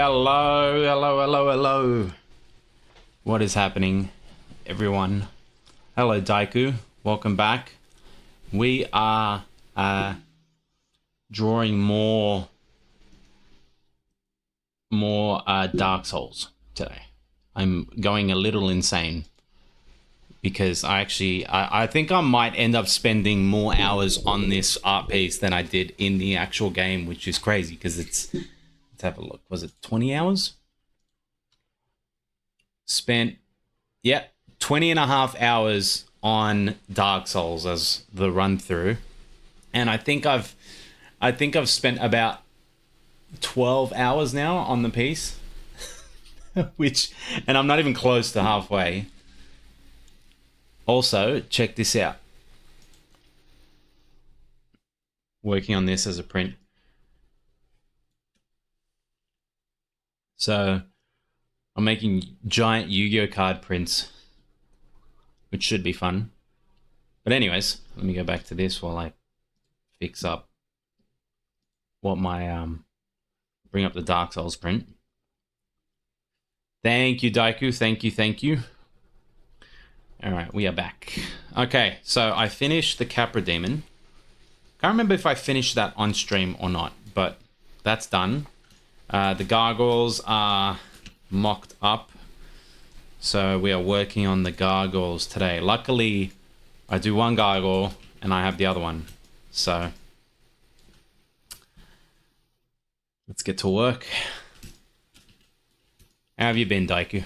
Hello, hello, hello, hello. What is happening, everyone? Hello, Daiku. Welcome back. We are drawing more Dark Souls today. I'm going a little insane because I think I might end up spending more hours on this art piece than I did in the actual game, which is crazy because let's have a look. Was it 20 hours? Spent, yep, 20 and a half hours on Dark Souls as the run through. And I think I've spent about 12 hours now on the piece. Which, and I'm not even close to halfway. Also, check this out. Working on this as a print. So, I'm making giant Yu-Gi-Oh card prints, which should be fun. But anyways, let me go back to this while I fix up what my bring up the Dark Souls print. Thank you, Daiku. Thank you. All right, we are back. Okay, so I finished the Capra Demon. Can't remember if I finished that on stream or not, but that's done. The gargoyles are mocked up, so we are working on the gargoyles today. Luckily, I do one gargoyle and I have the other one, so let's get to work. How have you been, Daiku?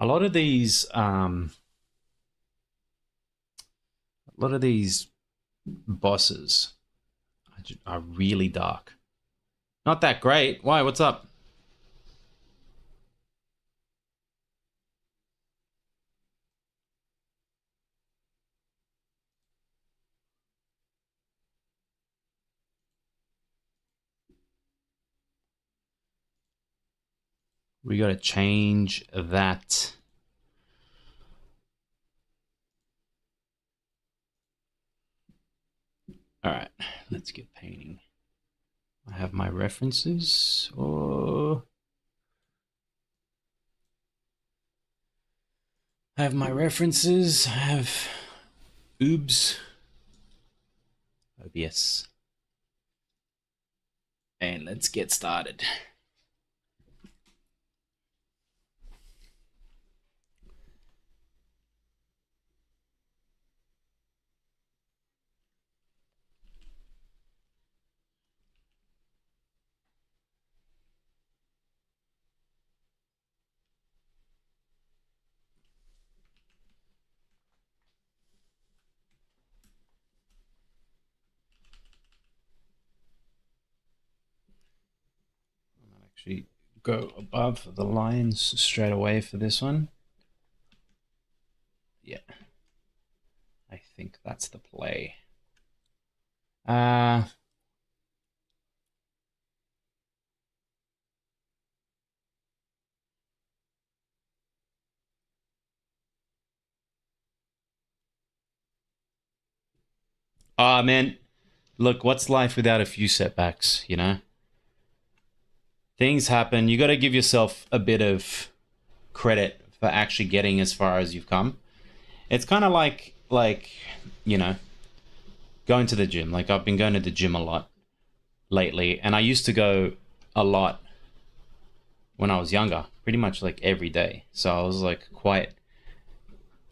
A lot of these bosses are really dark. Not that great. Why? What's up? We gotta change that. All right, let's get painting. I have my references. Oh, I have my references. I have OOBS, OBS, and let's get started. Actually go above the lines straight away for this one. Yeah, I think that's the play. Man, look, what's life without a few setbacks, you know? Things happen. You got to give yourself a bit of credit for actually getting as far as you've come. It's kind of like, you know, going to the gym. Like I've been going to the gym a lot lately, and I used to go a lot when I was younger, pretty much like every day. So I was like quite,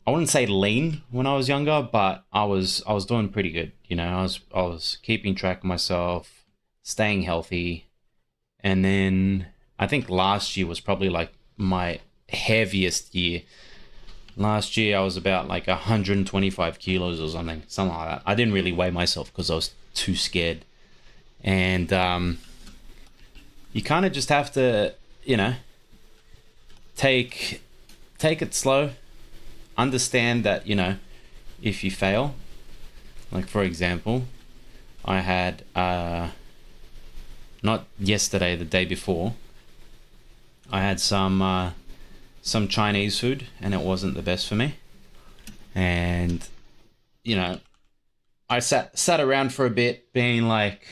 I wouldn't say lean when I was younger, but I was doing pretty good. You know, I was keeping track of myself, staying healthy, and then I think last year was probably like my heaviest year. Last year I was about like 125 kilos or something like that. I didn't really weigh myself because I was too scared. And you kind of just have to, you know, take it slow. Understand that, you know, if you fail, like for example, I had not yesterday, the day before, I had some some Chinese food, and it wasn't the best for me. And you know, I sat around for a bit, being like,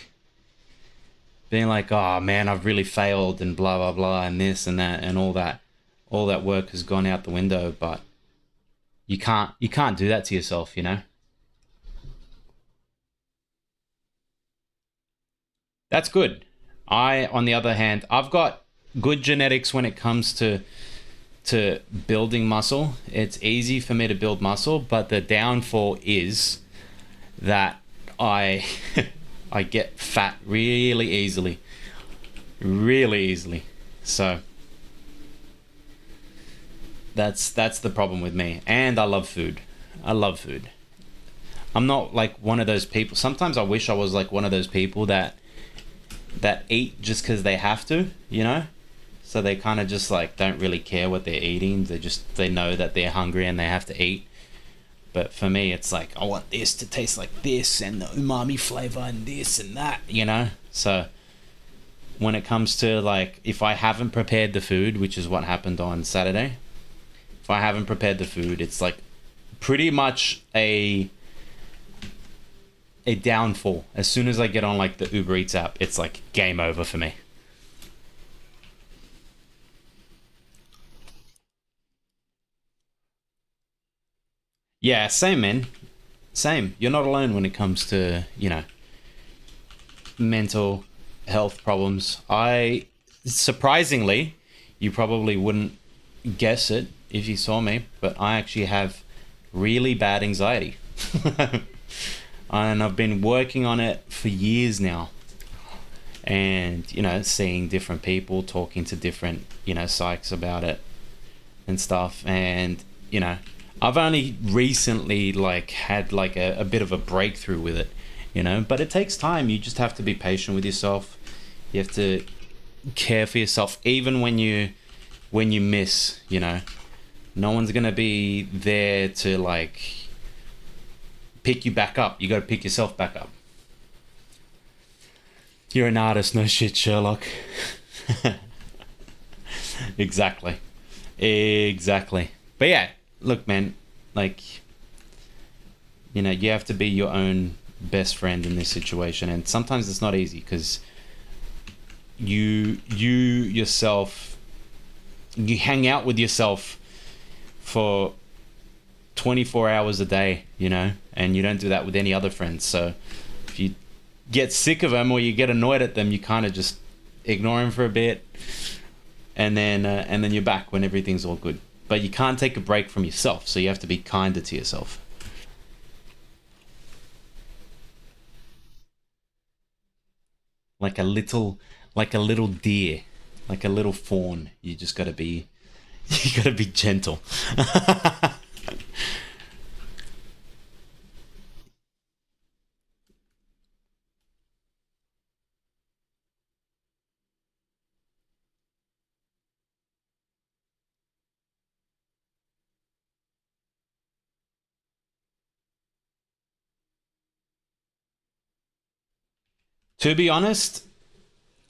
oh man, I've really failed, and blah blah blah, and this and that, and all that work has gone out the window. But you can't do that to yourself, you know. That's good. On the other hand, I've got good genetics when it comes to building muscle. It's easy for me to build muscle, but the downfall is that I I get fat really easily. So that's the problem with me. And I love food. I love food. I'm not like one of those people. Sometimes I wish I was like one of those people that eat just because they have to, you know? So they kind of just like don't really care what they're eating. They know that they're hungry and they have to eat. But for me, it's like I want this to taste like this and the umami flavor and this and that, you know? So when it comes to like if I haven't prepared the food, which is what happened on Saturday, if I haven't prepared the food, it's like pretty much a downfall. As soon as I get on like the Uber Eats app, it's like game over for me. Yeah, same man. Same. You're not alone when it comes to, mental health problems. I surprisingly, you probably wouldn't guess it if you saw me, but I actually have really bad anxiety. And I've been working on it for years now. And, seeing different people, talking to different, psychs about it and stuff. And, you know, I've only recently like had like a bit of a breakthrough with it, but it takes time. You just have to be patient with yourself. You have to care for yourself, even when you miss, no one's gonna be there to like pick you back up. You got to pick yourself back up. You're an artist, no shit, Sherlock. Exactly. Exactly. But yeah, look, man, like, you have to be your own best friend in this situation. And sometimes it's not easy because you yourself, you hang out with yourself for 24 hours a day, and you don't do that with any other friends. So if you get sick of them or you get annoyed at them, you kind of just ignore them for a bit, and then you're back when everything's all good. But you can't take a break from yourself, so you have to be kinder to yourself. Like a little, like a little deer, like a little fawn. You just got to be, you got to be gentle. To be honest,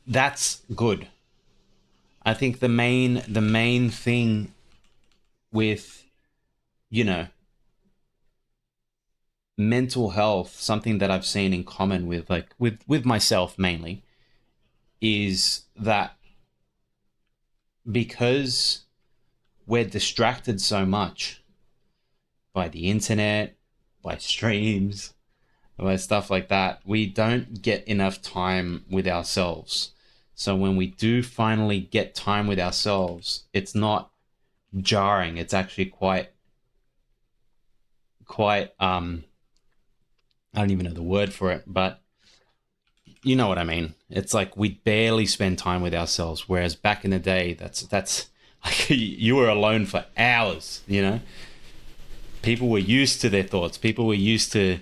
that's good. I think the main thing with, you know, mental health, something that I've seen in common with like with myself mainly, is that because we're distracted so much by the internet, by streams, by stuff like that, we don't get enough time with ourselves. So when we do finally get time with ourselves, it's not jarring. It's actually quite I don't even know the word for it, but you know what I mean. It's like we barely spend time with ourselves, whereas back in the day, that's like you were alone for hours. People were used to their thoughts. People were used to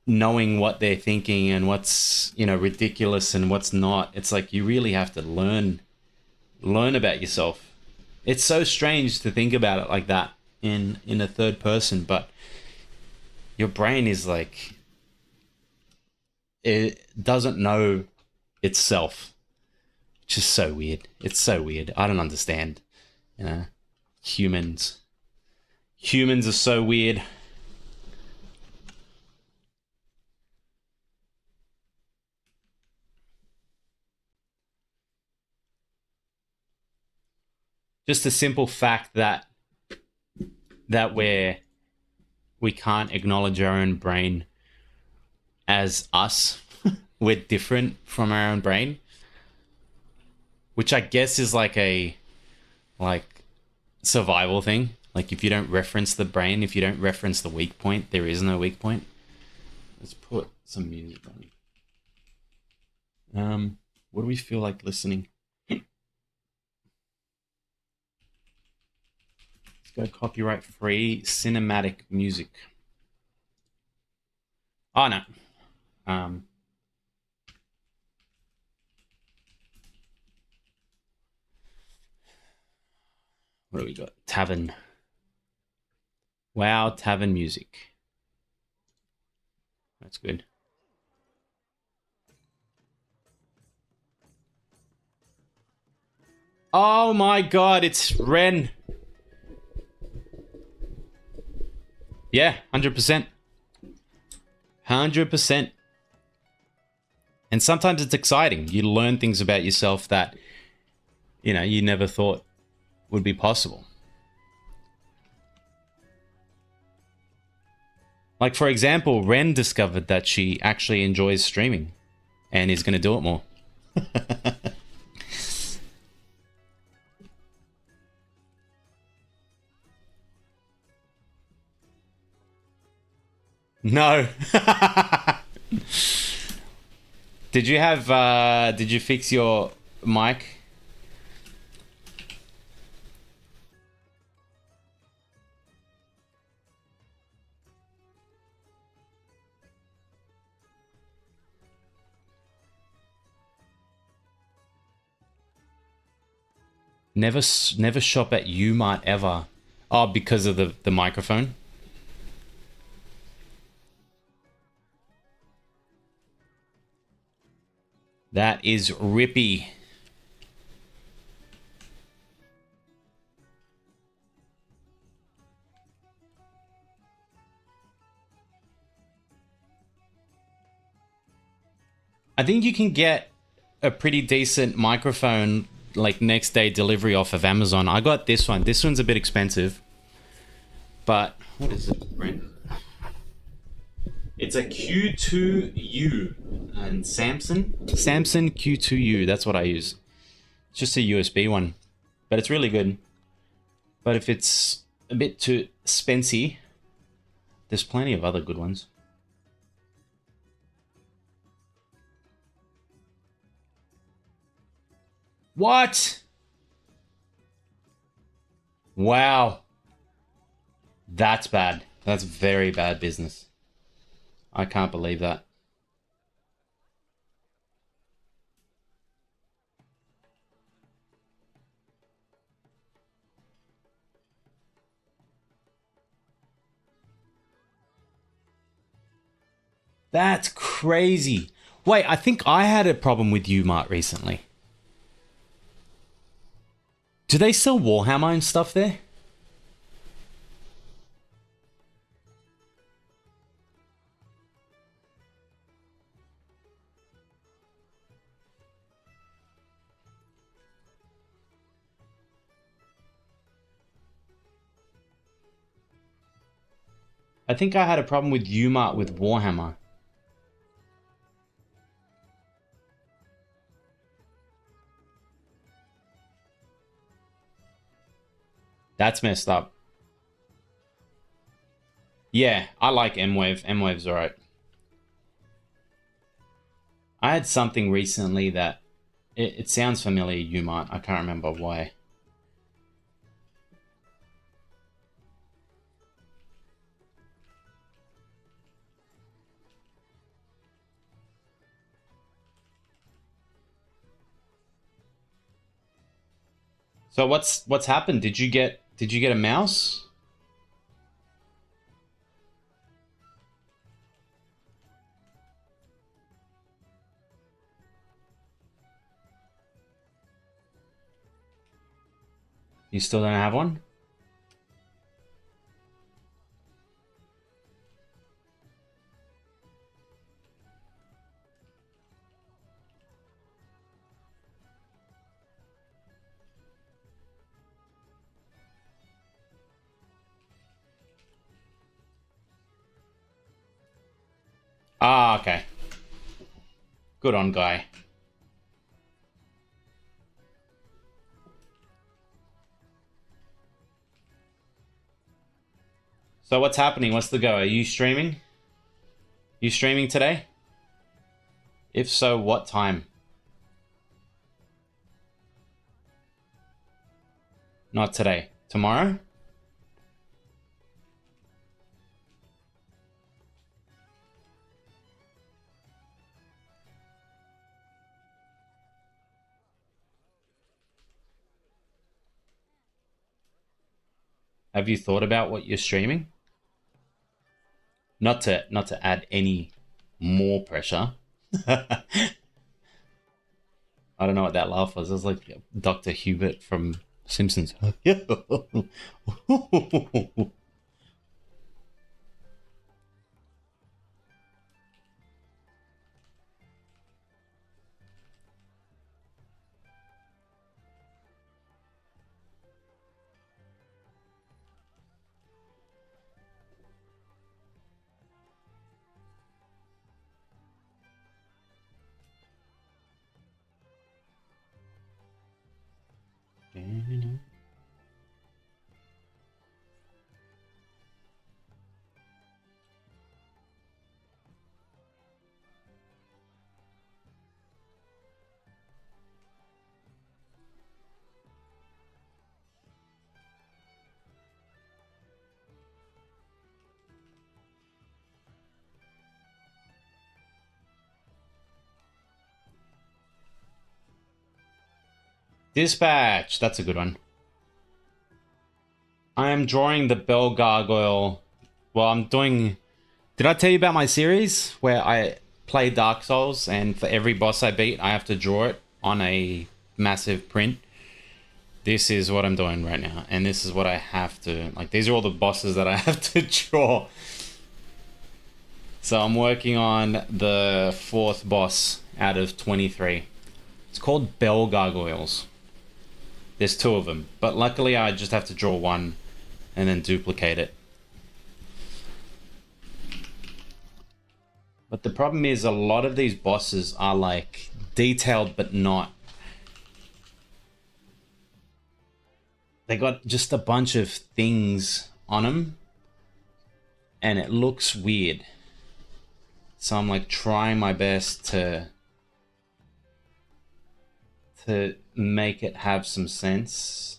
knowing what they're thinking and what's ridiculous and what's not. It's like you really have to learn about yourself. It's so strange to think about it like that in a third person, but your brain is like it doesn't know itself, which is so weird. It's so weird. I don't understand. Humans. Humans are so weird. Just the simple fact that we can't acknowledge our own brain as us. We're different from our own brain, which I guess is like a like survival thing. Like if you don't reference the brain, if you don't reference the weak point, there is no weak point. Let's put some music on. What do we feel like listening? Let's go copyright free cinematic music. Oh no. What do we got? Tavern. Wow, tavern music. That's good. Oh my god, it's Ren. Yeah, 100%. 100%. And sometimes it's exciting. You learn things about yourself that, you know, you never thought would be possible. Like, for example, Ren discovered that she actually enjoys streaming and is going to do it more. No. Did you fix your mic? Never shop at Umart ever. Oh, because of the microphone? That is rippy. I think you can get a pretty decent microphone like next day delivery off of Amazon. I got this one. This one's a bit expensive. But what is it, Brent? It's a Q2U and Samsung Q2U. That's what I use. It's just a USB one, but it's really good. But if it's a bit too spency, there's plenty of other good ones. What? Wow. That's bad. That's very bad business. I can't believe that. That's crazy. Wait, I think I had a problem with Umart recently. Do they sell Warhammer and stuff there? I think I had a problem with Umart with Warhammer. That's messed up. Yeah, I like M-Wave. M-Wave's alright. I had something recently that... It sounds familiar, Umart. I can't remember why. So what's happened? Did you get a mouse? You still don't have one? Ah, okay. Good on, guy. So what's happening? What's the go? Are you streaming? You streaming today? If so, what time? Not today. Tomorrow? Have you thought about what you're streaming? Not to add any more pressure. I don't know what that laugh was. It was like Dr. Hubert from Simpsons. Dispatch. That's a good one. I am drawing the Bell Gargoyle. Well, I'm doing... Did I tell you about my series where I play Dark Souls and for every boss I beat, I have to draw it on a massive print? This is what I'm doing right now. And this is what I have to... Like, these are all the bosses that I have to draw. So I'm working on the 4th boss out of 23. It's called Bell Gargoyles. There's 2 of them. But luckily I just have to draw one and then duplicate it. But the problem is a lot of these bosses are like detailed but not. They got just a bunch of things on them and it looks weird. So I'm like trying my best to make it have some sense.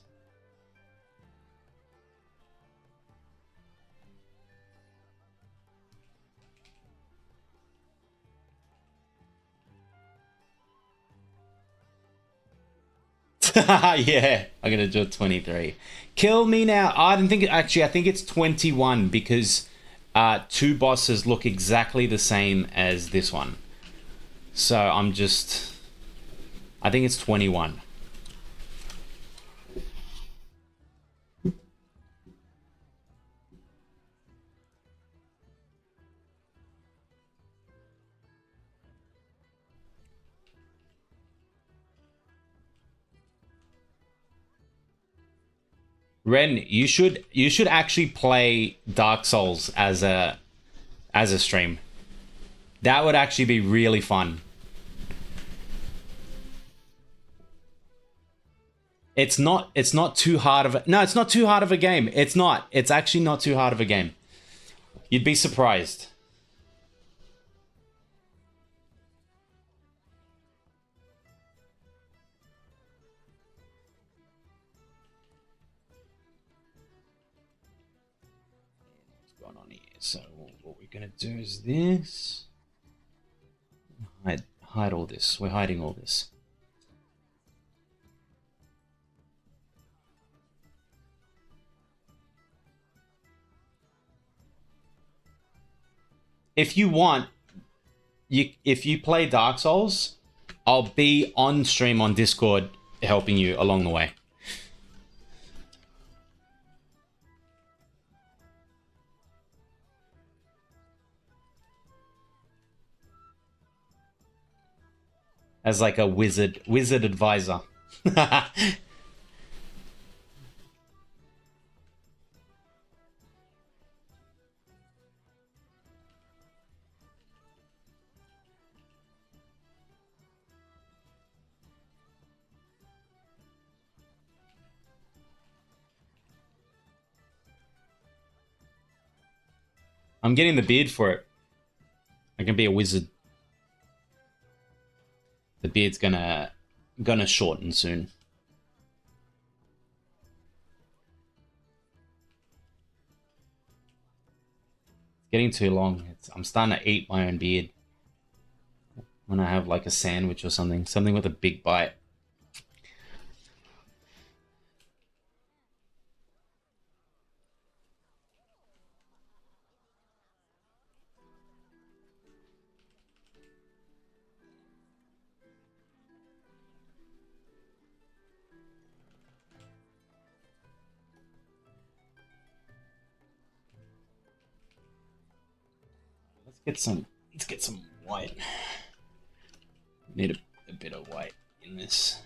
Yeah, I'm gonna do 23. Kill me now. I didn't think it actually. I think it's 21 because 2 bosses look exactly the same as this one. So I'm just. I think it's 21. Ren, you should actually play Dark Souls as a stream. That would actually be really fun. It's not too hard of a no, it's not too hard of a game. It's not. It's actually not too hard of a game. You'd be surprised. What's going on here? So what we're gonna do is this. Hide all this. We're hiding all this. If you want, if you play Dark Souls, I'll be on stream on Discord helping you along the way. As like a wizard advisor. I'm getting the beard for it. I can be a wizard. The beard's gonna shorten soon. It's getting too long. I'm starting to eat my own beard. When I have like a sandwich or something with a big bite. Let's get some white. Need a bit of white in this.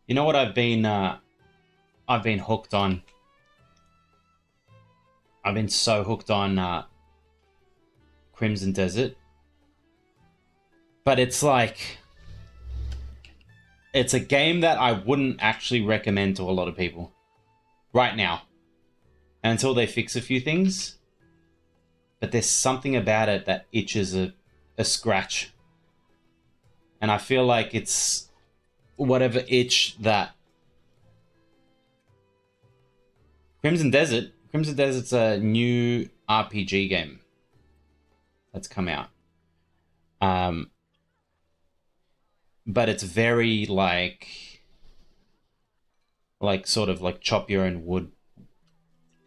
You know what I've been hooked on? I've been so hooked on Crimson Desert. But it's like it's a game that I wouldn't actually recommend to a lot of people right now until they fix a few things. But there's something about it that itches a scratch. And I feel like it's whatever itch that Crimson Desert's a new RPG game that's come out. But it's very like sort of like chop your own wood,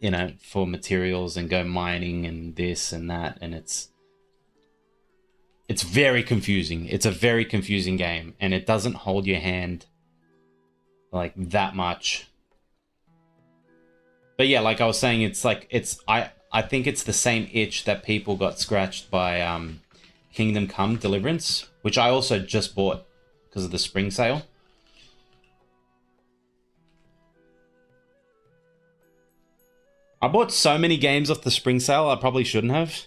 you know, for materials and go mining and this and that, and it's very confusing. It's a very confusing game, and it doesn't hold your hand like that much. But yeah, like I was saying, it's like I think it's the same itch that people got scratched by Kingdom Come Deliverance, which I also just bought because of the spring sale. I bought so many games off the spring sale I probably shouldn't have.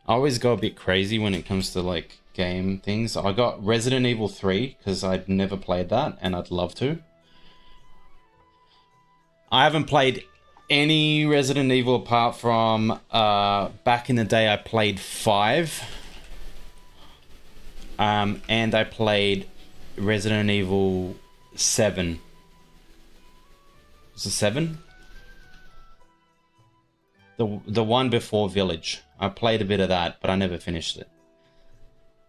I always go a bit crazy when it comes to like game things. I got Resident Evil 3 because I'd never played that and I'd love to. I haven't played any Resident Evil apart from back in the day I played 5. And I played Resident Evil 7. Was it 7? The one before Village. I played a bit of that, but I never finished it.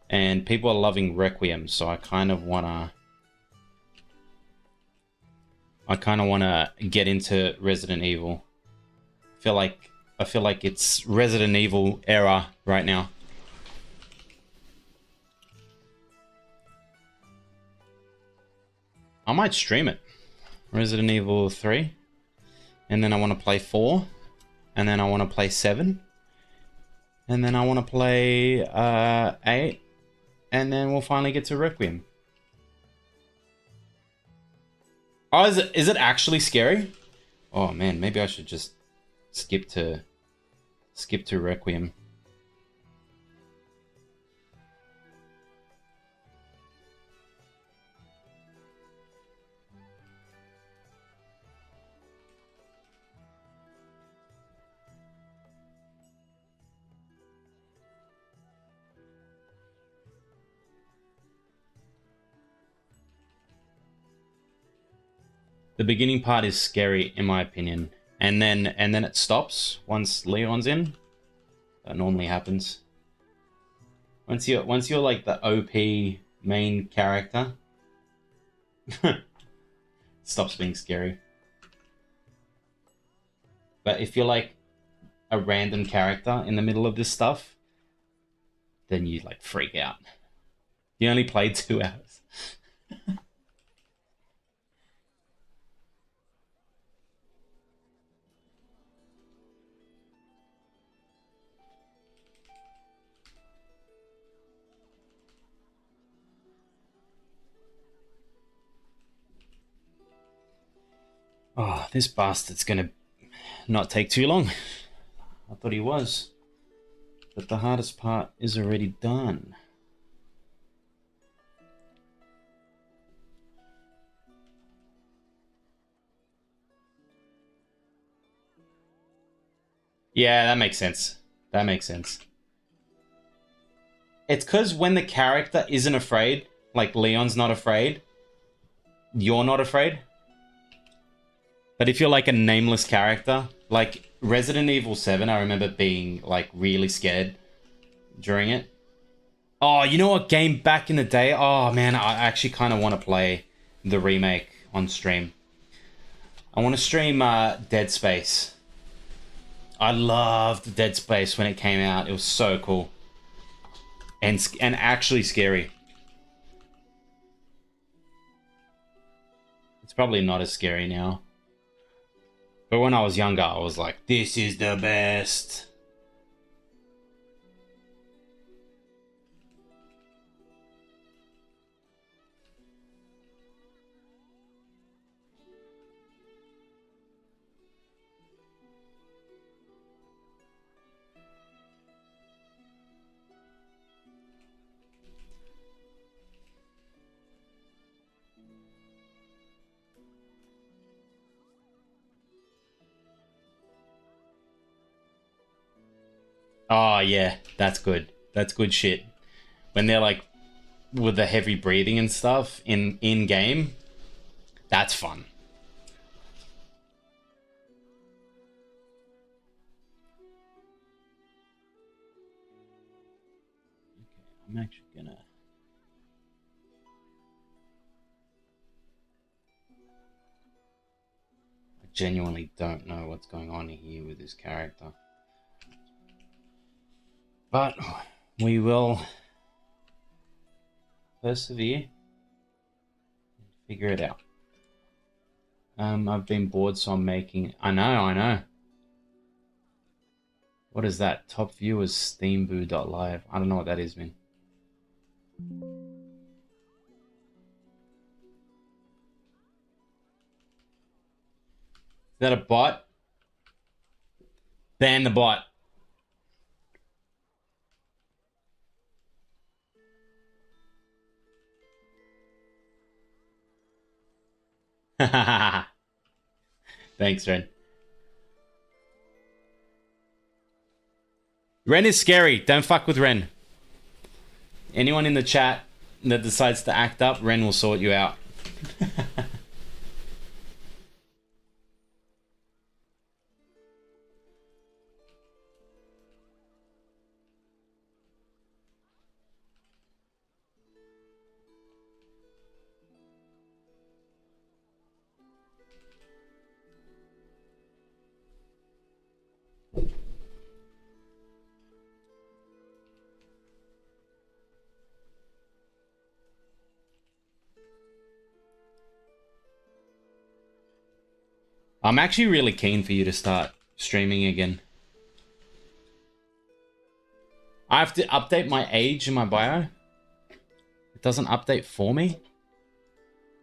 And people are loving Requiem, so I kind of wanna get into Resident Evil. I feel like it's Resident Evil era right now. I might stream it. Resident Evil 3. And then I want to play 4. And then I want to play 7. And then I want to play 8. And then we'll finally get to Requiem. Oh, is it actually scary? Oh man, maybe I should just skip to Requiem. The beginning part is scary, in my opinion, and then it stops once Leon's in. That normally happens. Once you're like the OP main character. Stops being scary. But if you're like a random character in the middle of this stuff, then you like freak out. You only played 2 hours. Oh, this bastard's gonna not take too long. I thought he was. But the hardest part is already done. Yeah, that makes sense. That makes sense. It's because when the character isn't afraid, like Leon's not afraid, you're not afraid. But if you're like a nameless character, like Resident Evil 7, I remember being like really scared during it. Oh, you know what game back in the day? Oh man, I actually kind of want to play the remake on stream. I want to stream Dead Space. I loved Dead Space when it came out. It was so cool. And actually scary. It's probably not as scary now. But when I was younger, I was like, this is the best. Oh yeah, that's good. That's good shit. When they're like with the heavy breathing and stuff in game, that's fun. Okay, I'm actually gonna. I genuinely don't know what's going on here with this character. But we will persevere and figure it out. I've been bored, so I'm making... I know. What is that? Top viewers steamboo.live. I don't know what that is, man. Is that a bot? Ban the bot. Thanks, Ren. Ren is scary. Don't fuck with Ren. Anyone in the chat that decides to act up, Ren will sort you out. I'm actually really keen for you to start streaming again. I have to update my age in my bio. It doesn't update for me.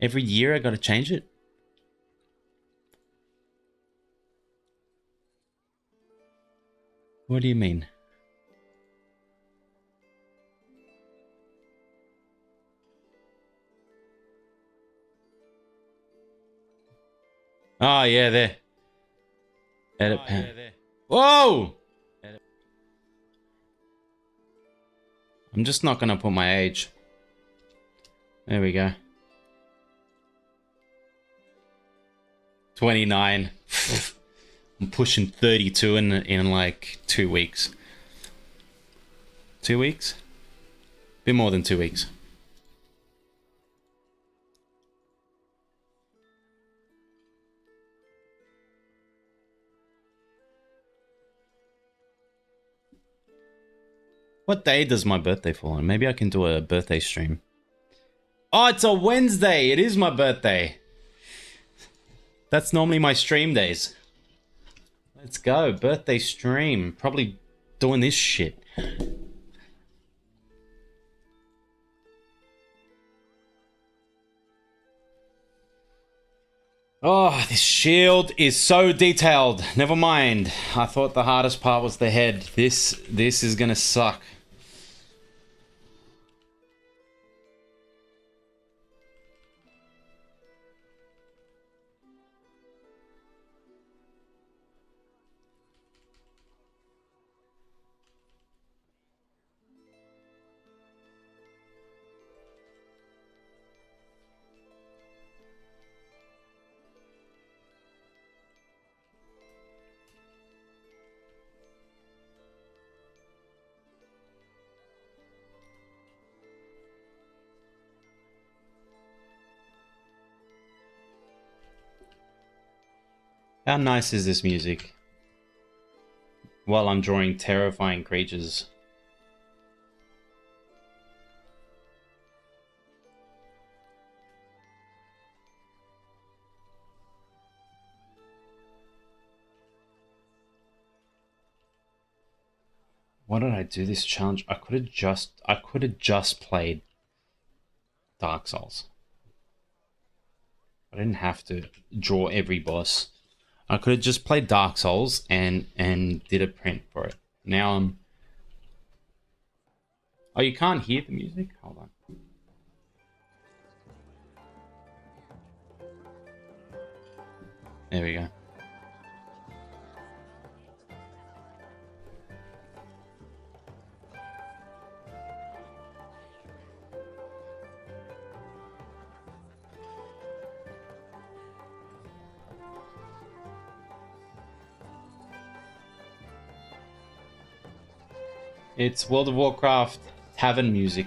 Every year I gotta change it. What do you mean? Oh, yeah, there. Edit pen. Whoa! I'm just not gonna put my age. There we go. 29. I'm pushing 32 in like 2 weeks. 2 weeks? Bit more than 2 weeks. What day does my birthday fall on? Maybe I can do a birthday stream. Oh, it's a Wednesday. It is my birthday. That's normally my stream days. Let's go. Birthday stream. Probably doing this shit. Oh, this shield is so detailed. Never mind. I thought the hardest part was the head. This is gonna suck. How nice is this music? While I'm drawing terrifying creatures. Why did I do this challenge? I could have just played Dark Souls. I didn't have to draw every boss. I could have just played Dark Souls and did a print for it. Now I'm... Oh, you can't hear the music? Hold on. There we go. It's World of Warcraft tavern music.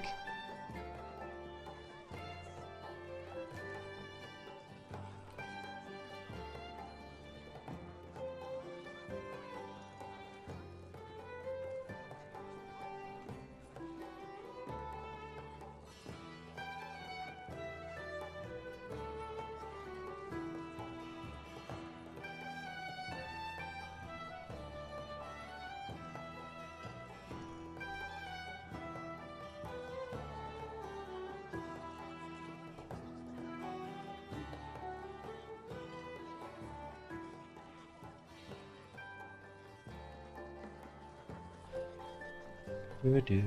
Do-do.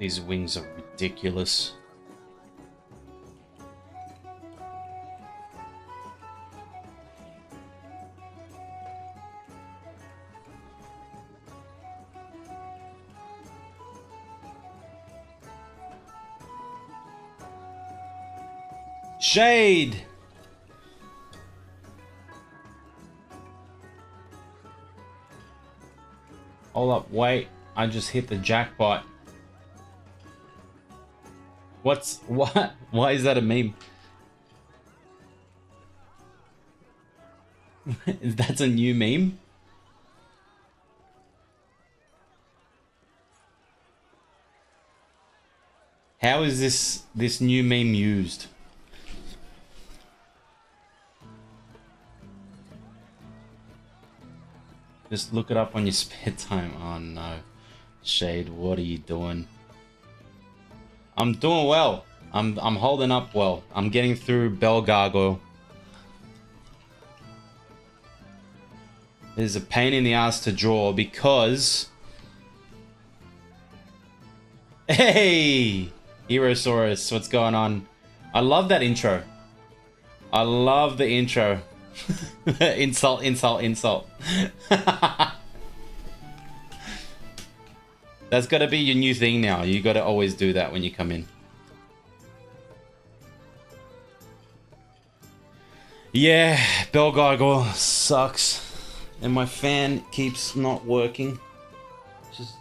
These wings are ridiculous. Shade! Hold up, wait. I just hit the jackpot. What? Why is that a meme? That's a new meme? How is this new meme used? Just look it up on your spare time. Oh no. Shade, what are you doing? I'm doing well. I'm holding up well. I'm getting through Bell Gargoyle. It is a pain in the ass to draw because... Hey! Herosaurus, what's going on? I love that intro. I love the intro. Insult, insult, insult. That's gotta be your new thing now. You gotta always do that when you come in. Yeah, Bell Gargoyle sucks. And my fan keeps not working. Which is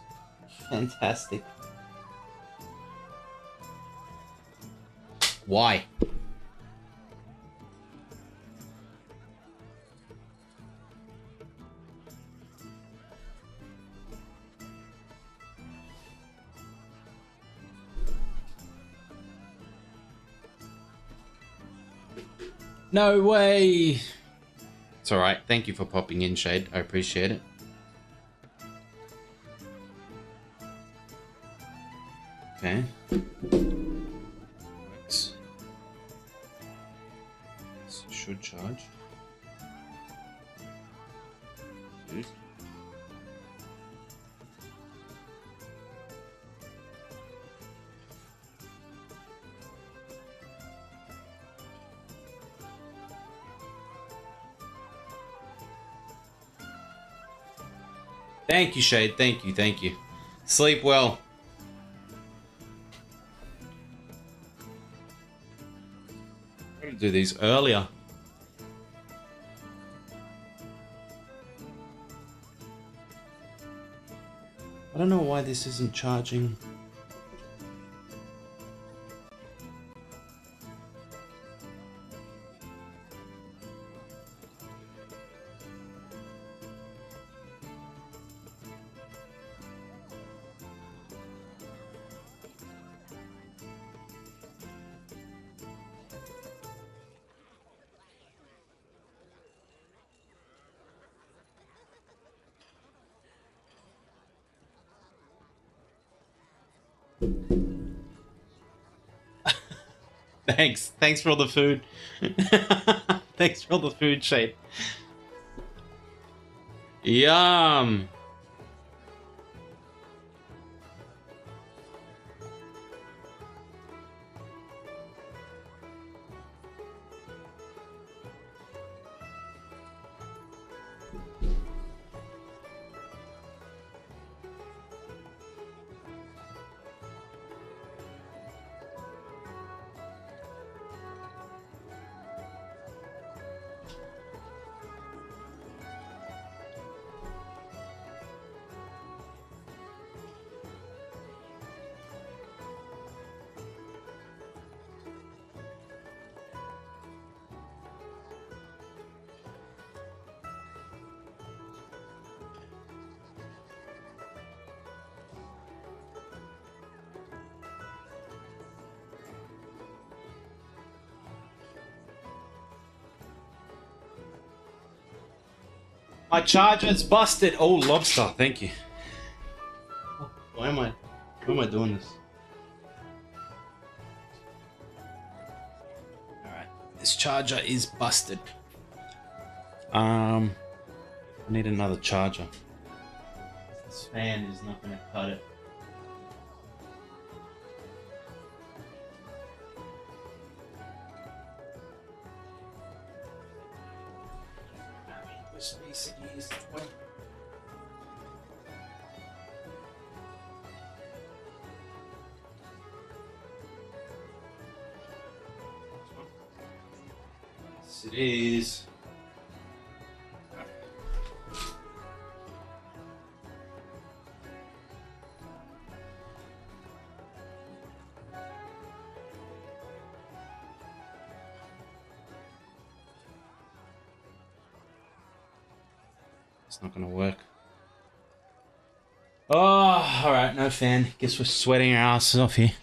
fantastic. Why? No way! It's alright. Thank you for popping in, Shade. I appreciate it. Okay. Works. This should charge. Good. Thank you, Shade. Thank you. Thank you. Sleep well. I'm gonna do these earlier. I don't know why this isn't charging. Thanks. Thanks for all the food. Thanks for all the food, Shade. Yum. My charger's busted. Oh, lobster. Thank you. Why am I doing this? Alright. This charger is busted. I need another charger. This fan is not gonna cut it. It is. It's not gonna work. Oh, alright, no fan. Guess we're sweating our asses off here.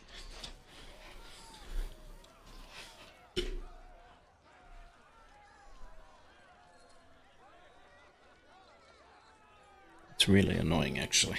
It's really annoying, actually.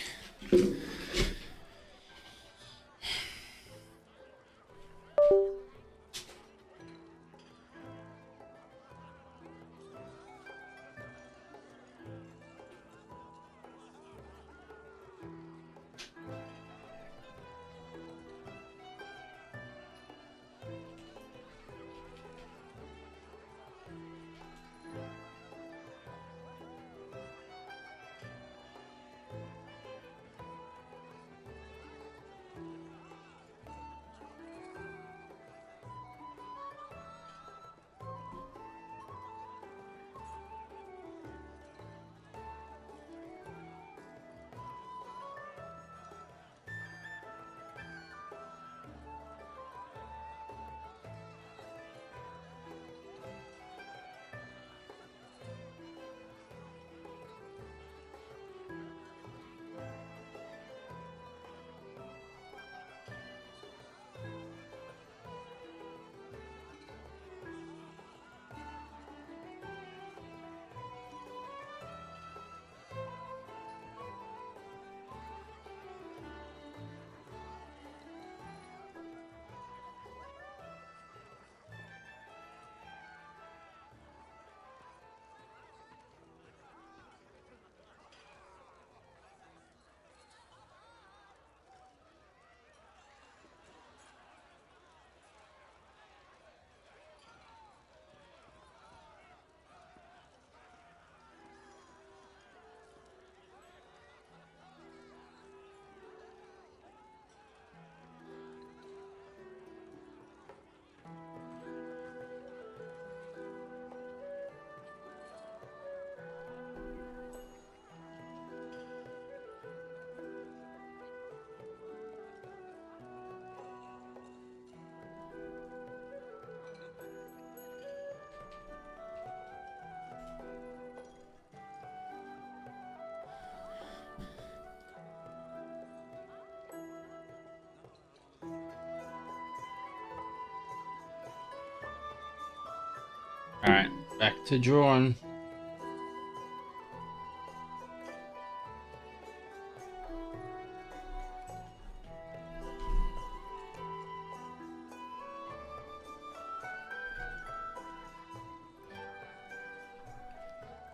Alright, back to drawing.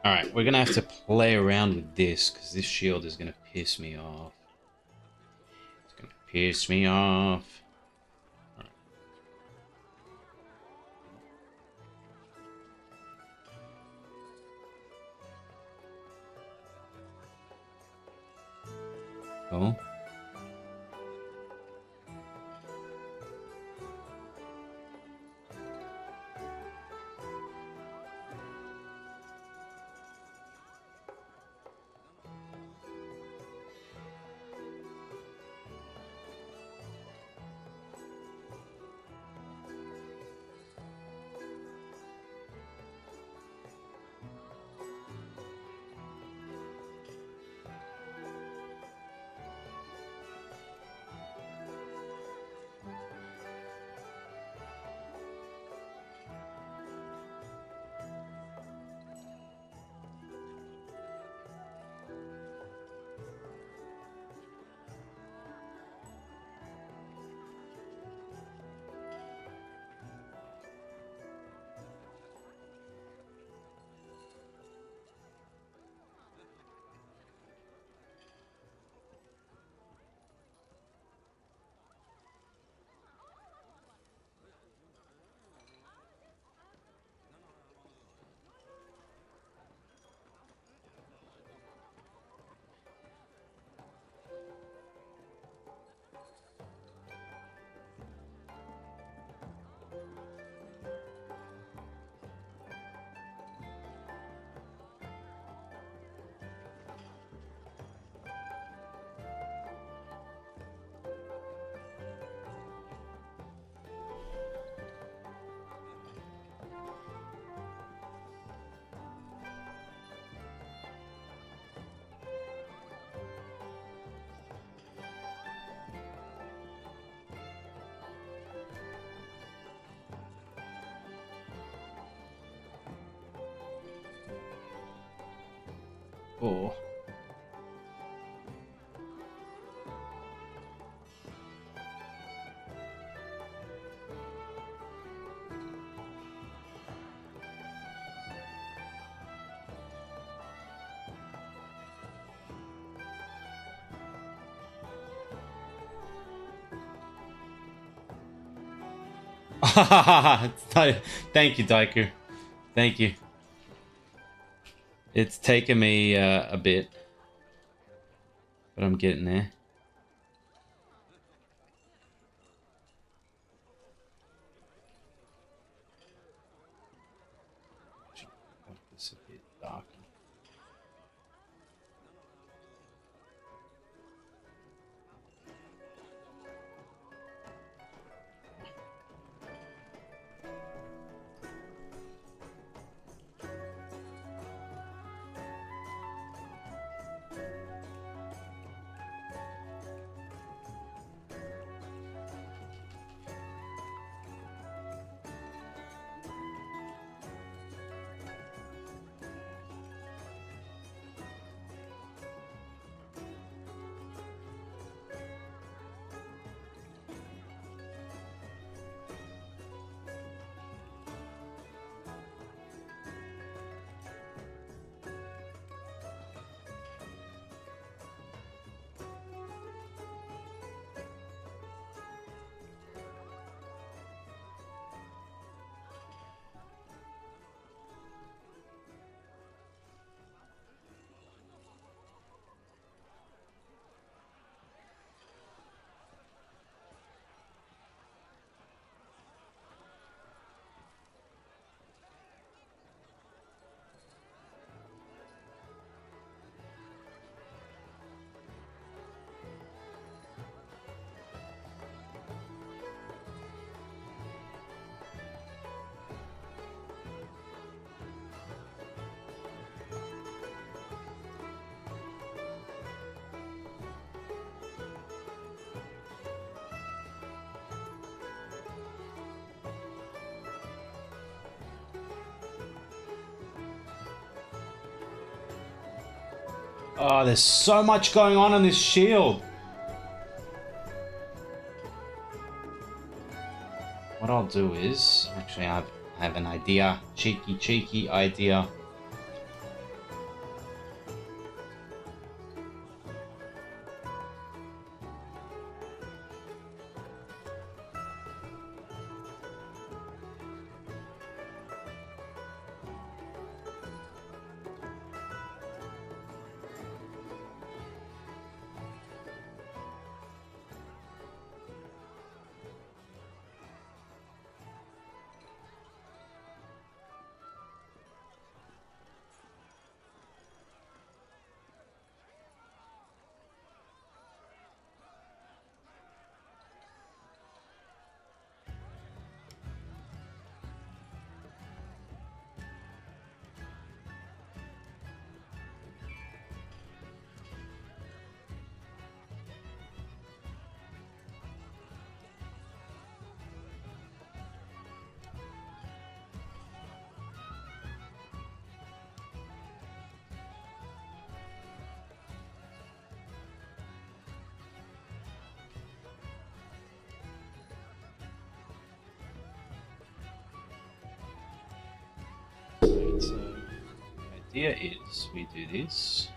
Alright, we're gonna have to play around with this, because this shield is gonna piss me off. It's gonna piss me off. Cool. Or thank you, Daiku. Thank you. It's taken me a bit, but I'm getting there. This a bit dark. Oh, there's so much going on this shield. What I'll do is, actually, I have an idea. Cheeky idea. So the idea is we do this.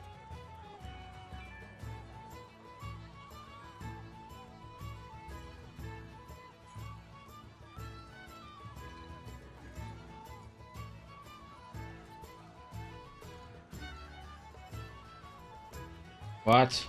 What?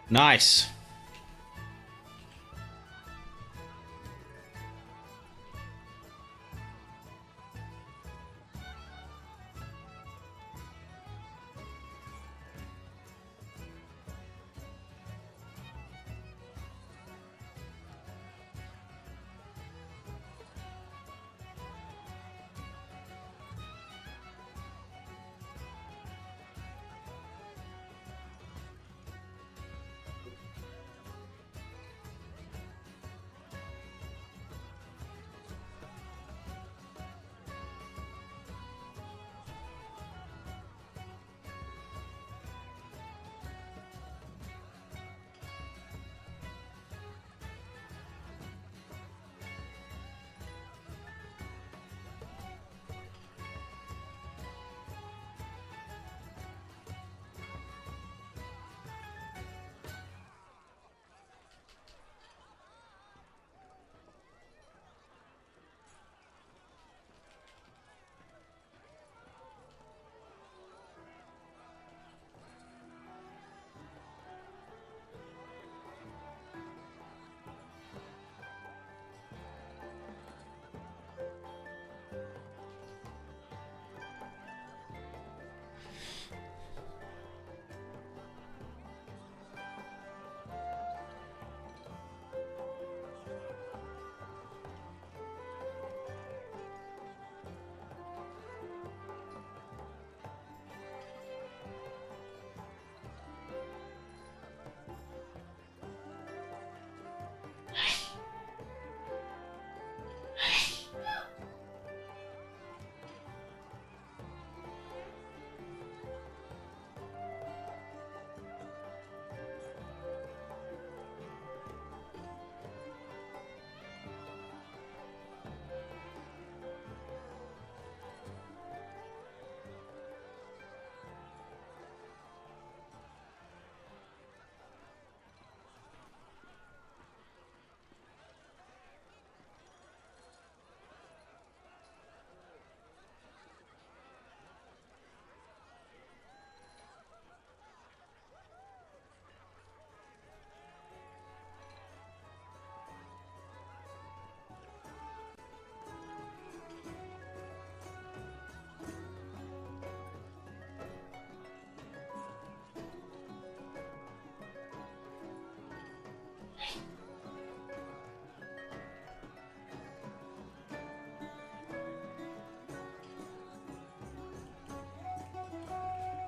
Nice.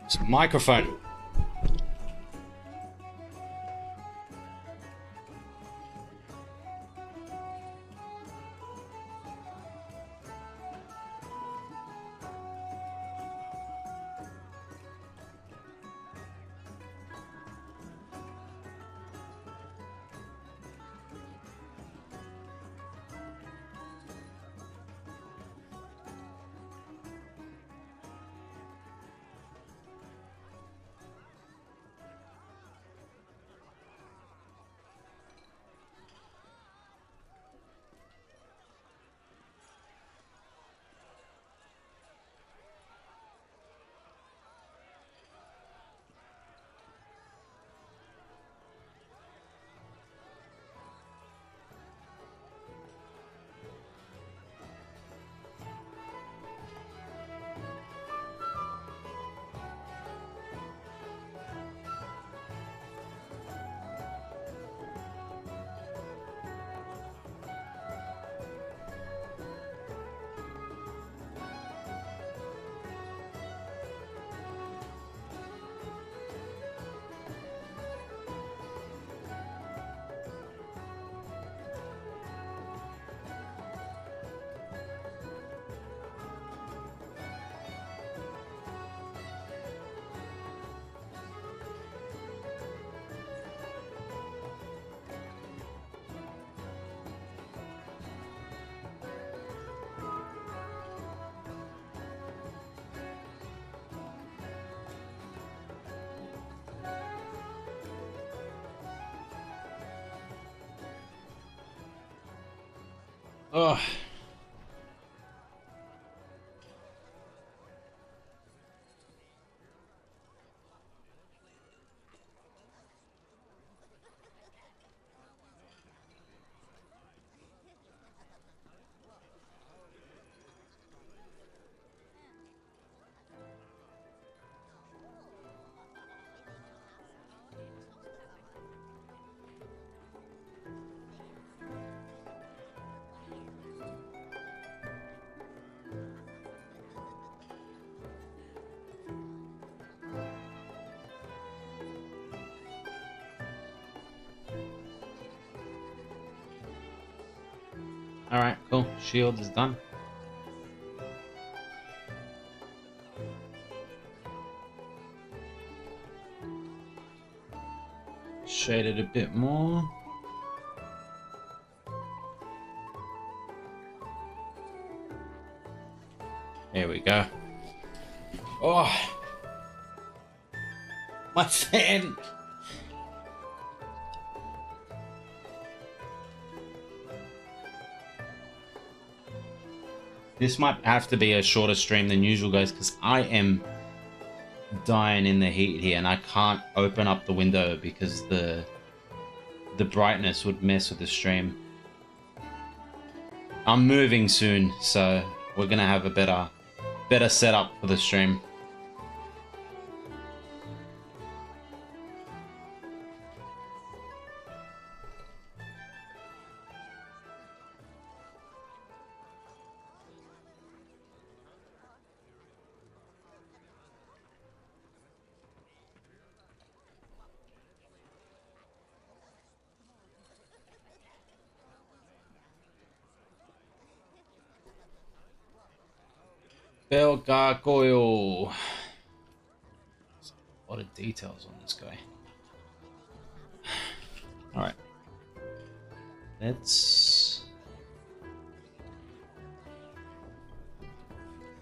It's a microphone. Oh. Alright, cool. Shield is done. Shade it a bit more. There we go. Oh! My fan! This might have to be a shorter stream than usual, guys, because I am dying in the heat here and I can't open up the window because the brightness would mess with the stream. I'm moving soon, so we're gonna have a better setup for the stream. Bell gargoyle. A lot of details on this guy. Alright. Let's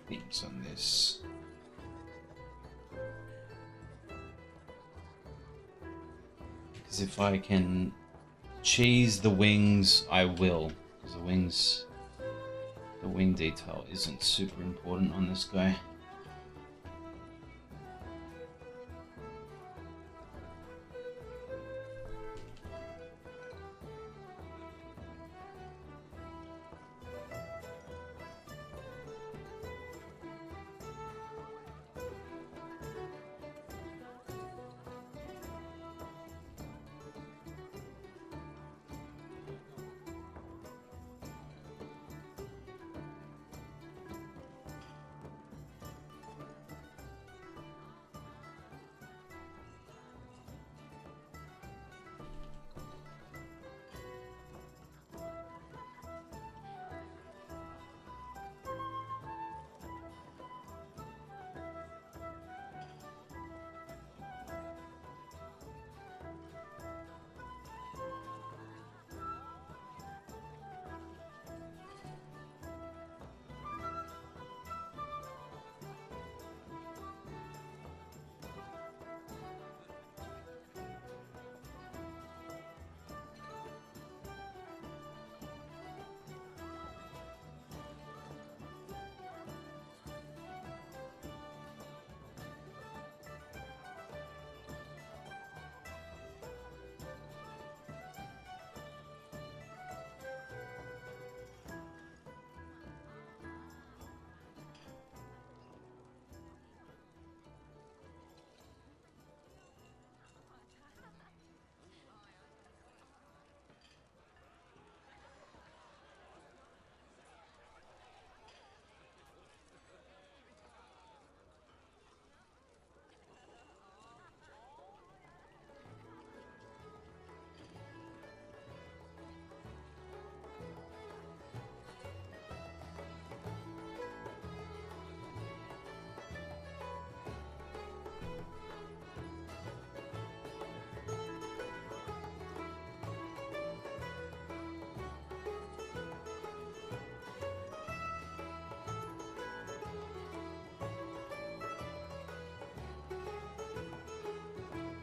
things on this. Because if I can cheese the wings, I will. Because the wing detail isn't super important on this guy.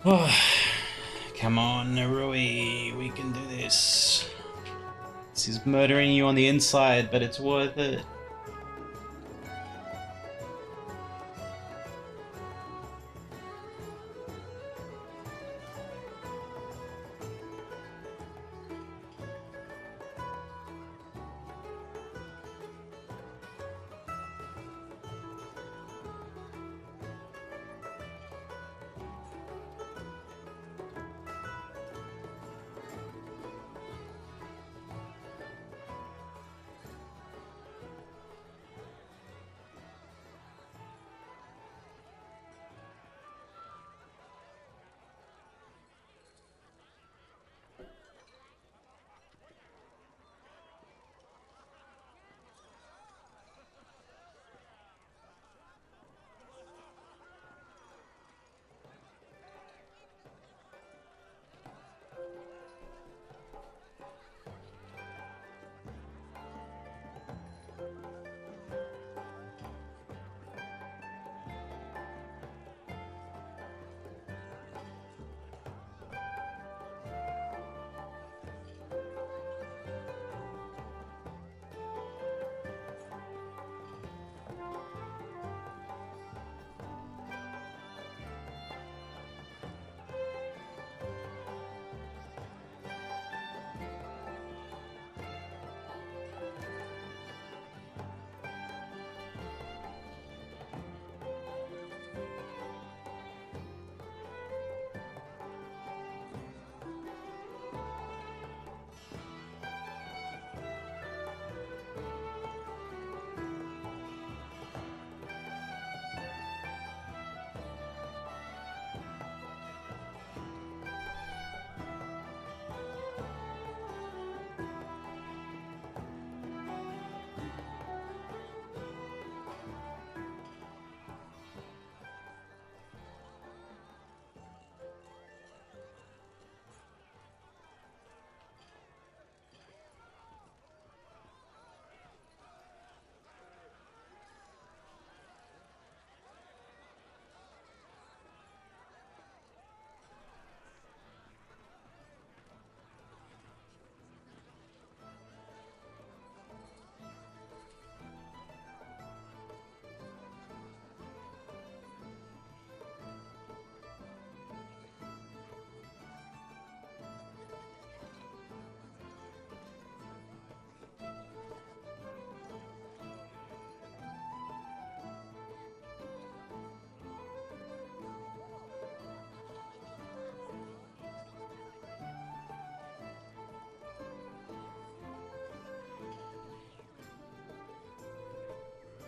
Oh, come on, Narui, we can do this. This is murdering you on the inside, but it's worth it.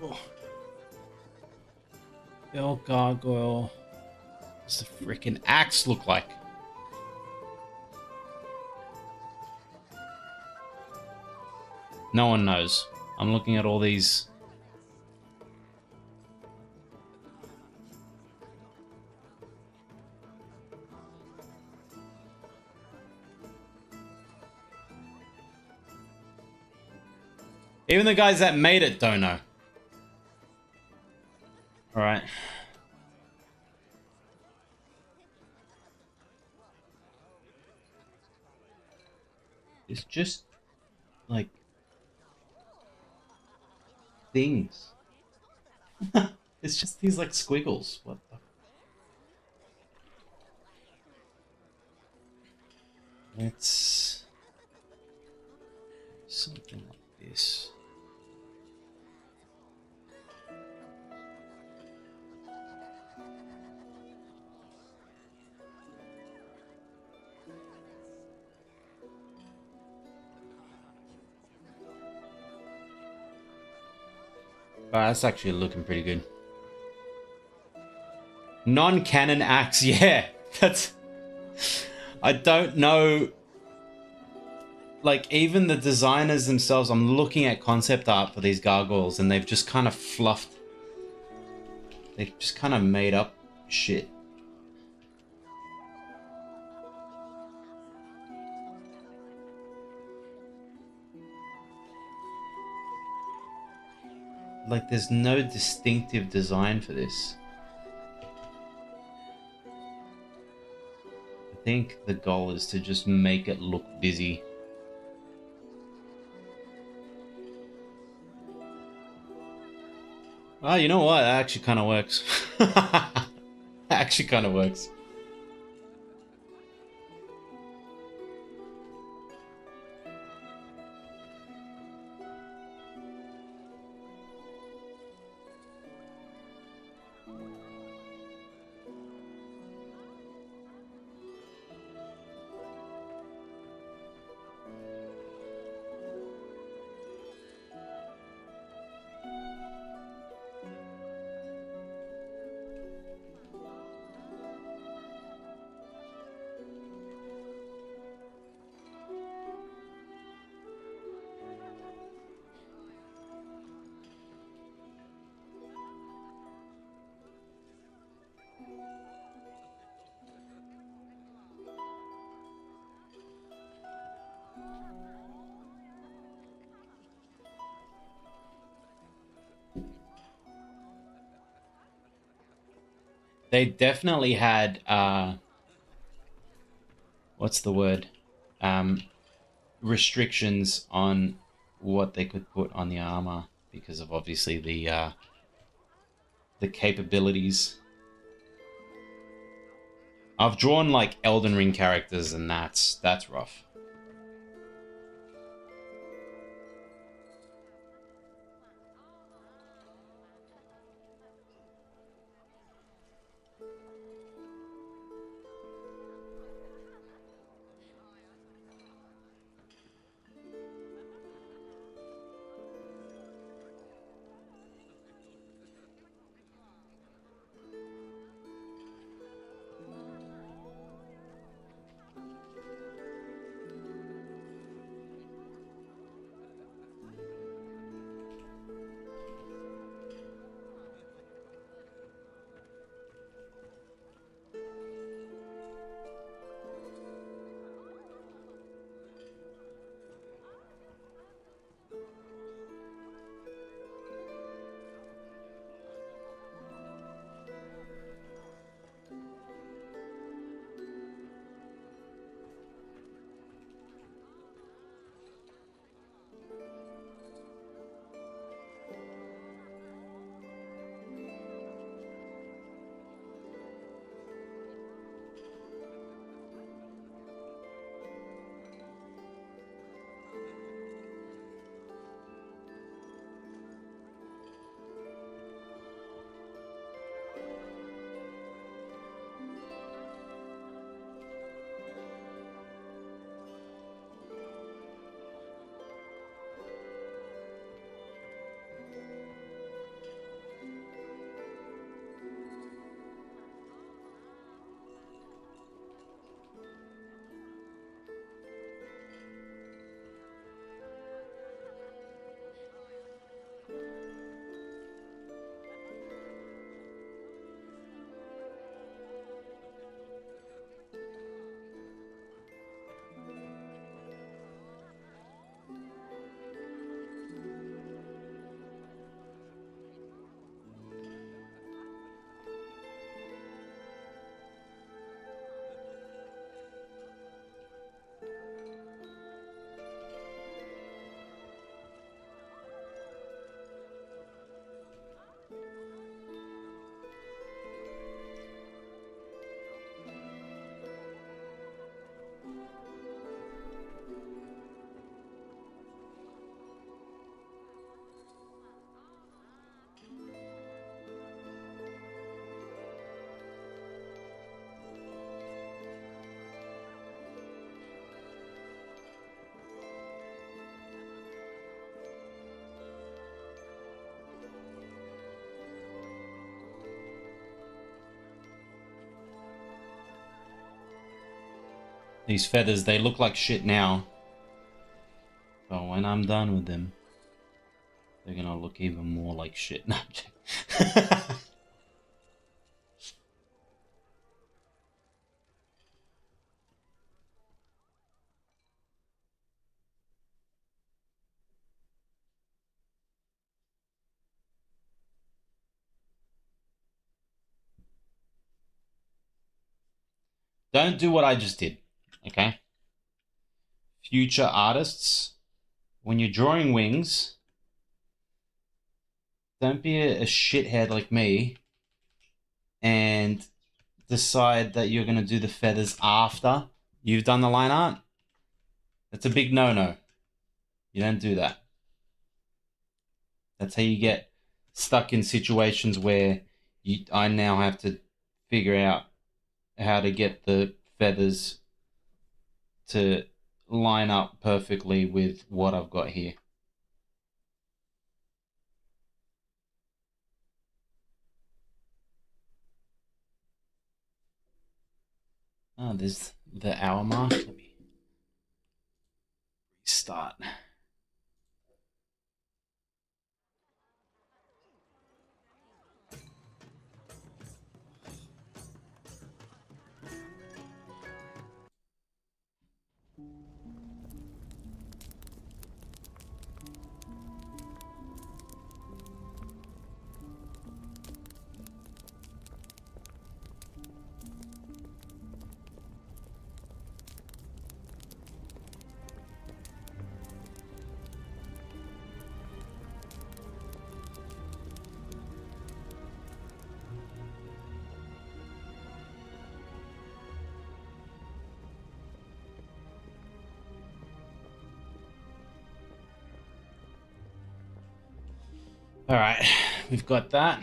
Oh. Bell gargoyle. What's the freaking axe look like? No one knows. I'm looking at all these. Even the guys that made it don't know. Alright. It's just like things. It's just these like squiggles. What the? It's something like this. That's actually looking pretty good. Non-canon axe, yeah. That's... I don't know... Like, even the designers themselves, I'm looking at concept art for these gargoyles, and they've just kind of fluffed... They've just kind of made up shit. Like, there's no distinctive design for this. think the goal is to just make it look busy. Oh, you know what? That actually kind of works. Actually kind of works. They definitely had what's the word? Um, Restrictions on what they could put on the armor because of obviously the capabilities. I've drawn like Elden Ring characters, and that's rough. These feathers, they look like shit now, but when I'm done with them, they're gonna look even more like shit. No, Don't do what I just did, okay? Future artists, when you're drawing wings, don't be a shithead like me and decide that you're going to do the feathers after you've done the line art. That's a big no-no. You don't do that. That's how you get stuck in situations where I now have to figure out how to get the feathers to line up perfectly with what I've got here. Oh, there's the hour mark. Let me restart. All right, we've got that.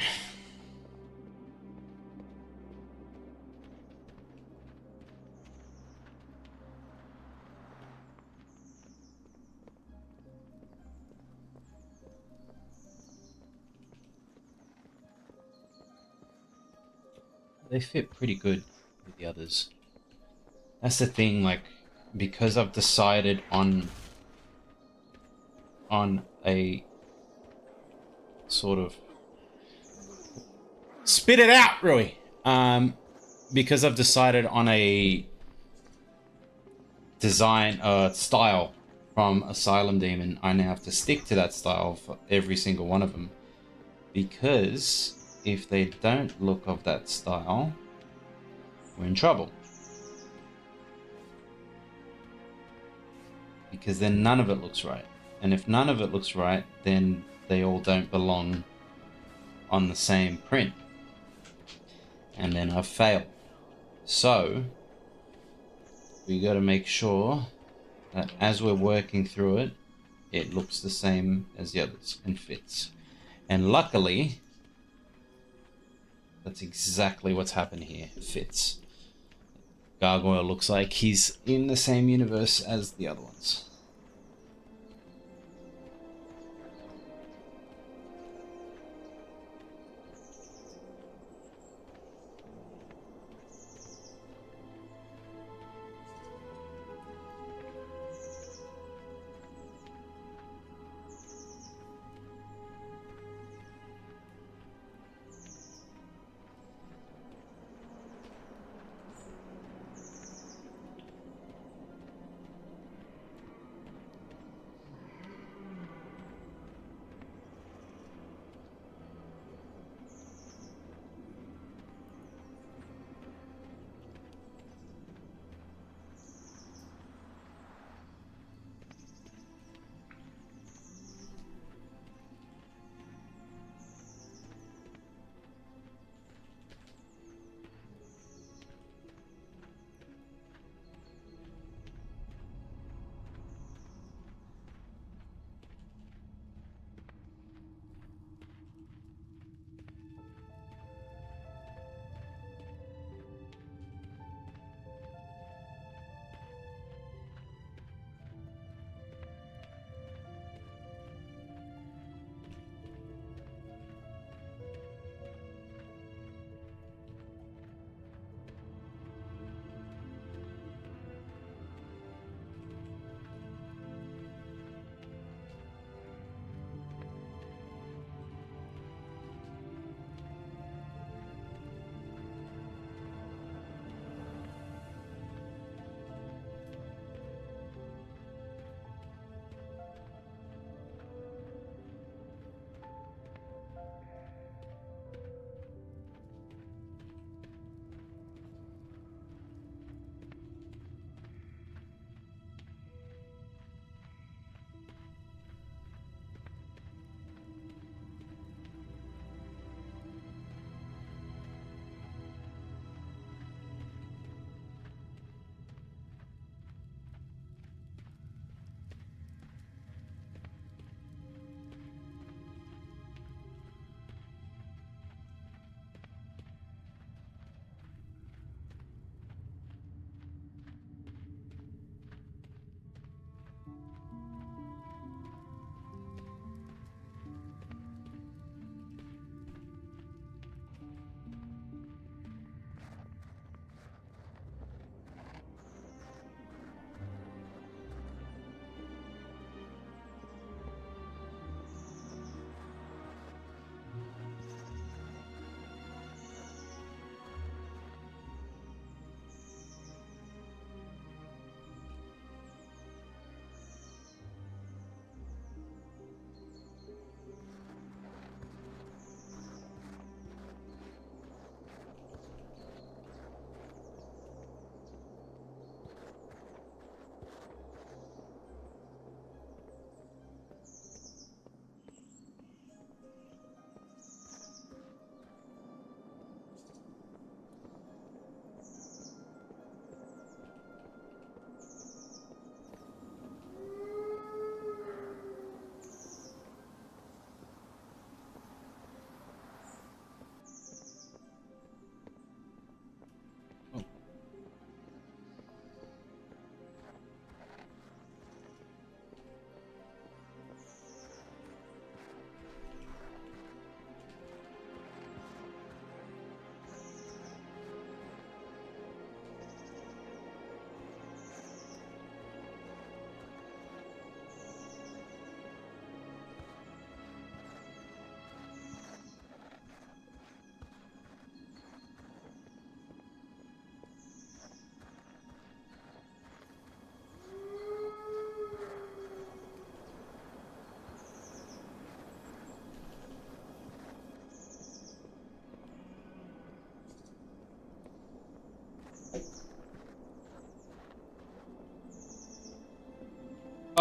They fit pretty good with the others. That's the thing, like, because I've decided on a sort of spit it out, Rui. Because I've decided on a design style from Asylum Demon, I now have to stick to that style for every single one of them. Because if they don't look of that style, we're in trouble. Because then none of it looks right. And if none of it looks right, then they all don't belong on the same print. And then I fail. So, we got to make sure that as we're working through it, it looks the same as the others and fits. And luckily, that's exactly what's happened here. It fits. Gargoyle looks like he's in the same universe as the other ones.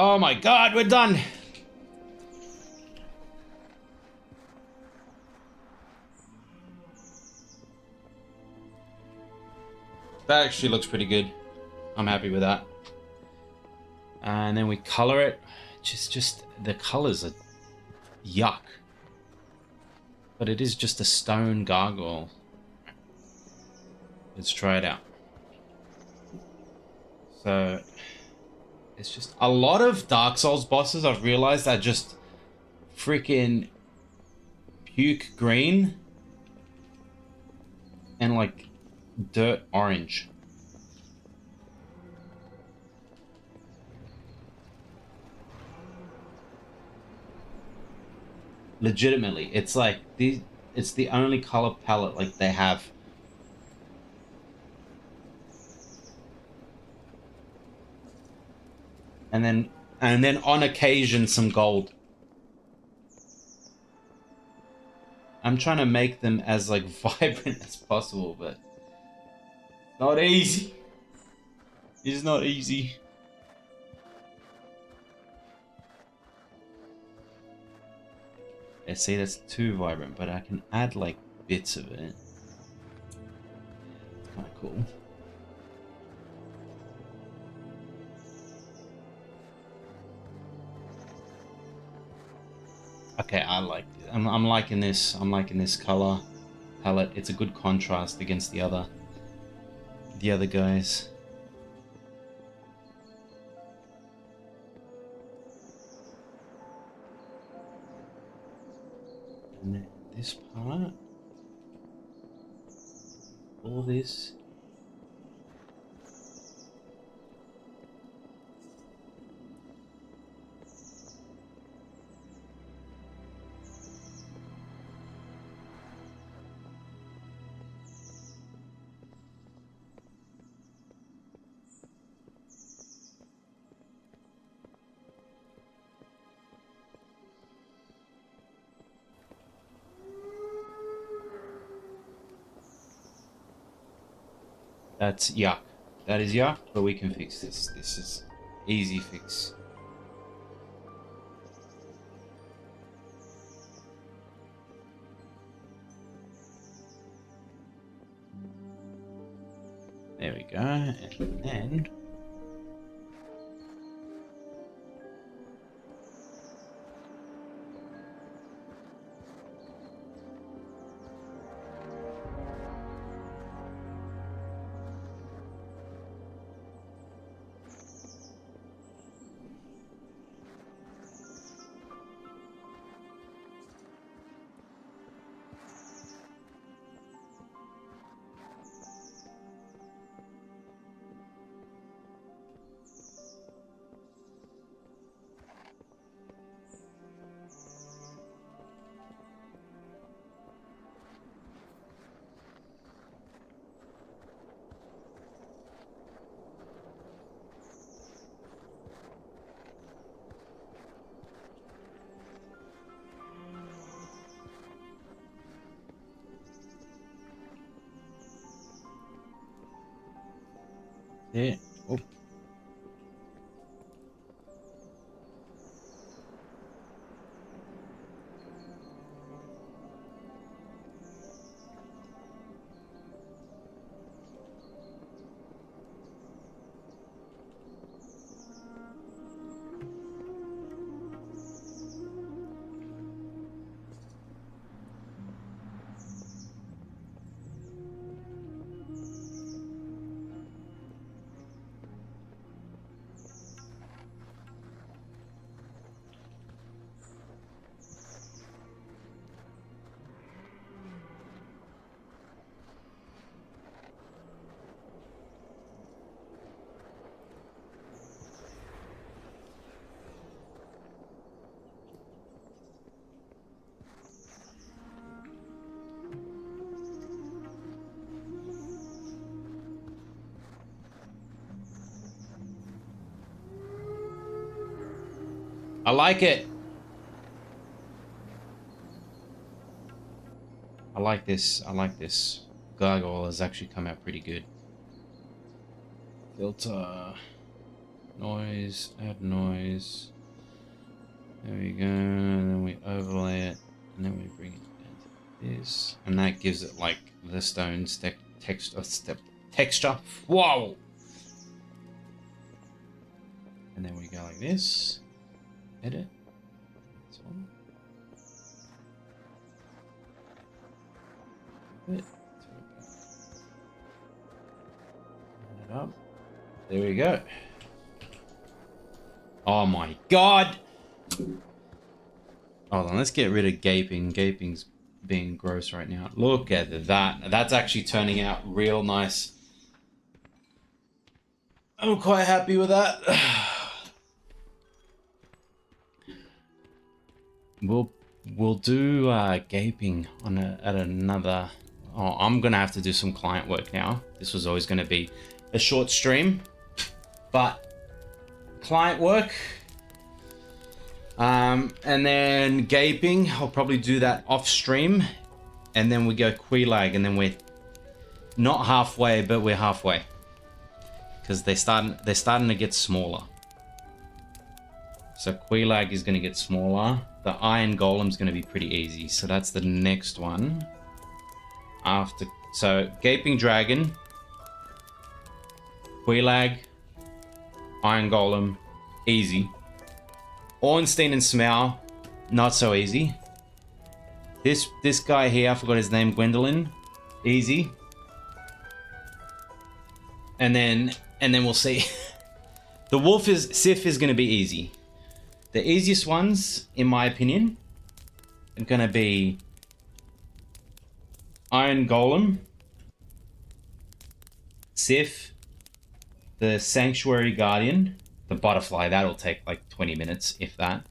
Oh my god, we're done! That actually looks pretty good. I'm happy with that. And then we color it. Just the colors are yuck. But it is just a stone gargoyle. Let's try it out. So it's just a lot of Dark Souls bosses I've realized are just freaking puke green and like dirt orange. Legitimately, it's like it's the only color palette like they have. And then on occasion some gold. I'm trying to make them as like vibrant as possible, but not easy. It's not easy. Yeah, see, that's too vibrant, but I can add like bits of it. It's kind of cool. Okay, I like it. I'm liking this. I'm liking this color palette. It's a good contrast against the other guys. And then this part, all this. That's yuck. That is yuck, but we can fix this. This is easy fix. There we go, and then there. Oh. I like it. I like this. I like this. Gargoyle has actually come out pretty good. Filter. noise, add noise. There we go, and then we overlay it, and then we bring it down to this, and that gives it like the stone's texture. Whoa! And then we go like this. Edit. That's one. Turn it up. There we go. Oh my god! Hold on, let's get rid of gaping. Gaping's being gross right now. Look at that. That's actually turning out real nice. I'm quite happy with that. We'll do gaping on at another. Oh, I'm gonna have to do some client work now. This was always gonna be a short stream, but client work. And then gaping, I'll probably do that off stream, and then we go Quelaag, and then we're not halfway, but we're halfway because they're starting to get smaller. So Quelaag is going to get smaller. The Iron Golem's going to be pretty easy. So that's the next one. After, so Gaping Dragon, Quelaag, Iron Golem, easy. Ornstein and Smaug, not so easy. This guy here, I forgot his name, Gwendolyn, easy. And then we'll see. The Sif is going to be easy. The easiest ones, in my opinion, are going to be Iron Golem, Sif, the Sanctuary Guardian, the Butterfly. That'll take like 20 minutes, if that.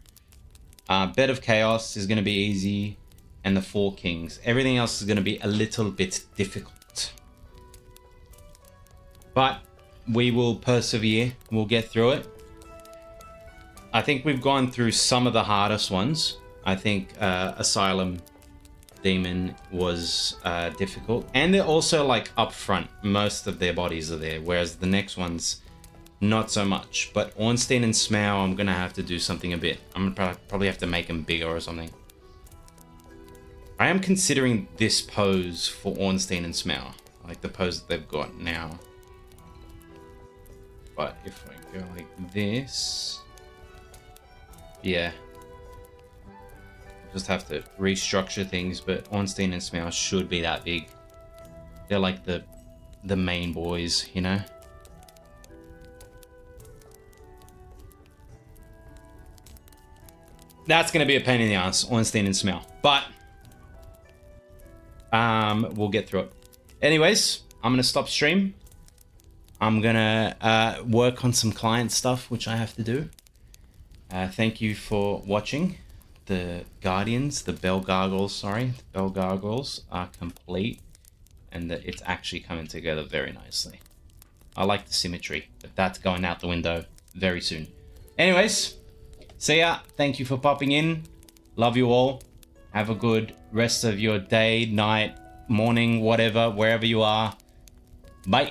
Bed of Chaos is going to be easy, and the Four Kings. Everything else is going to be a little bit difficult. But we will persevere. We'll get through it. I think we've gone through some of the hardest ones. I think Asylum Demon was difficult. And they're also like up front. Most of their bodies are there. Whereas the next ones, not so much. But Ornstein and Smaug, I'm going to have to do something a bit. I'm going to probably have to make them bigger or something. I am considering this pose for Ornstein and Smaug. Like the pose that they've got now. But if I go like this... Yeah. Just have to restructure things, but Ornstein and Smaug should be that big. They're like the main boys, you know? That's going to be a pain in the ass, Ornstein and Smaug. But we'll get through it. Anyways, I'm going to stop stream. I'm going to work on some client stuff, which I have to do. Thank you for watching. The Guardians, the Bell Gargoyles are complete, and it's actually coming together very nicely. I like the symmetry, but that's going out the window very soon. Anyways, see ya. Thank you for popping in. Love you all. Have a good rest of your day, night, morning, whatever, wherever you are. Bye.